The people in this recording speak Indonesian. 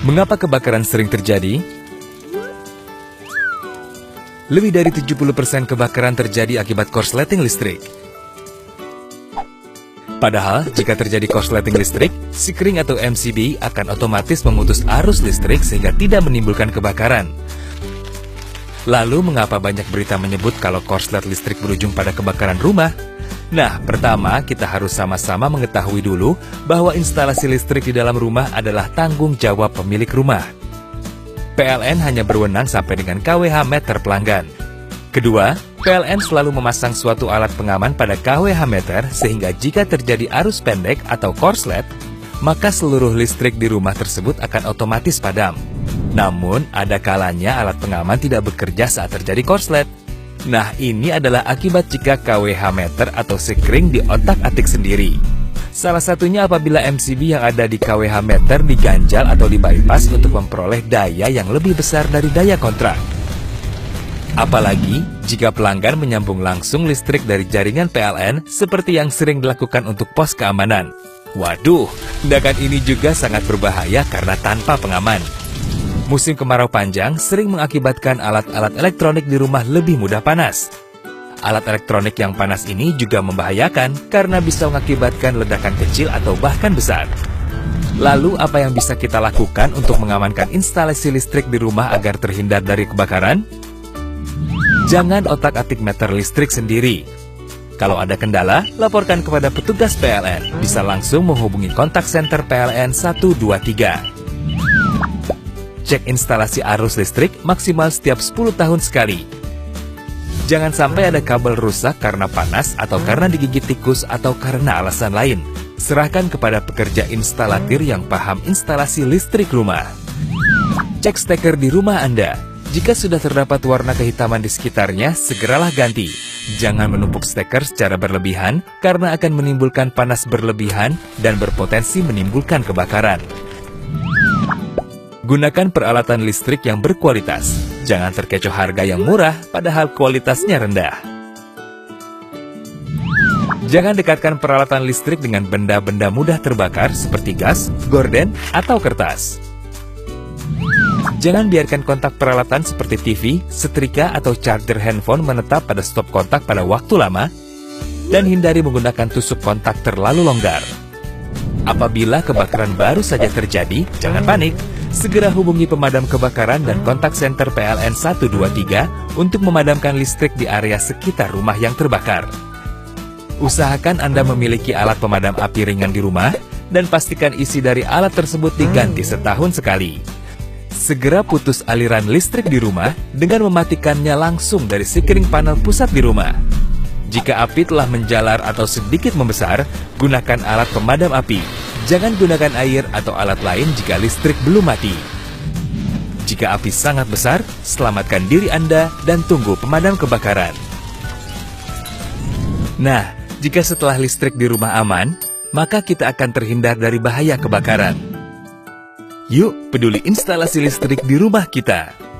Mengapa kebakaran sering terjadi? Lebih dari 70% kebakaran terjadi akibat korsleting listrik. Padahal, jika terjadi korsleting listrik, Sekring atau MCB akan otomatis memutus arus listrik sehingga tidak menimbulkan kebakaran. Lalu, mengapa banyak berita menyebut kalau korslet listrik berujung pada kebakaran rumah? Nah, pertama kita harus sama-sama mengetahui dulu bahwa instalasi listrik di dalam rumah adalah tanggung jawab pemilik rumah. PLN hanya berwenang sampai dengan kWh meter pelanggan. Kedua, PLN selalu memasang suatu alat pengaman pada kWh meter sehingga jika terjadi arus pendek atau korslet, maka seluruh listrik di rumah tersebut akan otomatis padam. Namun, ada kalanya alat pengaman tidak bekerja saat terjadi korslet. Nah, ini adalah akibat jika kWh meter atau Sekring diotak-atik sendiri. Salah satunya apabila MCB yang ada di kWh meter diganjal atau dibypass untuk memperoleh daya yang lebih besar dari daya kontrak. Apalagi jika pelanggan menyambung langsung listrik dari jaringan PLN seperti yang sering dilakukan untuk pos keamanan. Waduh, tindakan ini juga sangat berbahaya karena tanpa pengaman. Musim kemarau panjang sering mengakibatkan alat-alat elektronik di rumah lebih mudah panas. Alat elektronik yang panas ini juga membahayakan karena bisa mengakibatkan ledakan kecil atau bahkan besar. Lalu, apa yang bisa kita lakukan untuk mengamankan instalasi listrik di rumah agar terhindar dari kebakaran? Jangan otak-atik meter listrik sendiri. Kalau ada kendala, laporkan kepada petugas PLN. Bisa langsung menghubungi kontak center PLN 123. Cek instalasi arus listrik maksimal setiap 10 tahun sekali. Jangan sampai ada kabel rusak karena panas atau karena digigit tikus atau karena alasan lain. Serahkan kepada pekerja instalatir yang paham instalasi listrik rumah. Cek steker di rumah Anda. Jika sudah terdapat warna kehitaman di sekitarnya, segeralah ganti. Jangan menumpuk steker secara berlebihan karena akan menimbulkan panas berlebihan dan berpotensi menimbulkan kebakaran. Gunakan peralatan listrik yang berkualitas. Jangan terkecoh harga yang murah padahal kualitasnya rendah. Jangan dekatkan peralatan listrik dengan benda-benda mudah terbakar seperti gas, gorden, atau kertas. Jangan biarkan kontak peralatan seperti TV, setrika, atau charger handphone menetap pada stop kontak pada waktu lama, dan hindari menggunakan tusuk kontak terlalu longgar. Apabila kebakaran baru saja terjadi, jangan panik. Segera hubungi pemadam kebakaran dan kontak center PLN 123 untuk memadamkan listrik di area sekitar rumah yang terbakar. Usahakan Anda memiliki alat pemadam api ringan di rumah dan pastikan isi dari alat tersebut diganti setahun sekali. Segera putus aliran listrik di rumah dengan mematikannya langsung dari Sekring panel pusat di rumah. Jika api telah menjalar atau sedikit membesar, gunakan alat pemadam api. Jangan gunakan air atau alat lain jika listrik belum mati. Jika api sangat besar, selamatkan diri Anda dan tunggu pemadam kebakaran. Nah, jika setelah listrik di rumah aman, maka kita akan terhindar dari bahaya kebakaran. Yuk, peduli instalasi listrik di rumah kita.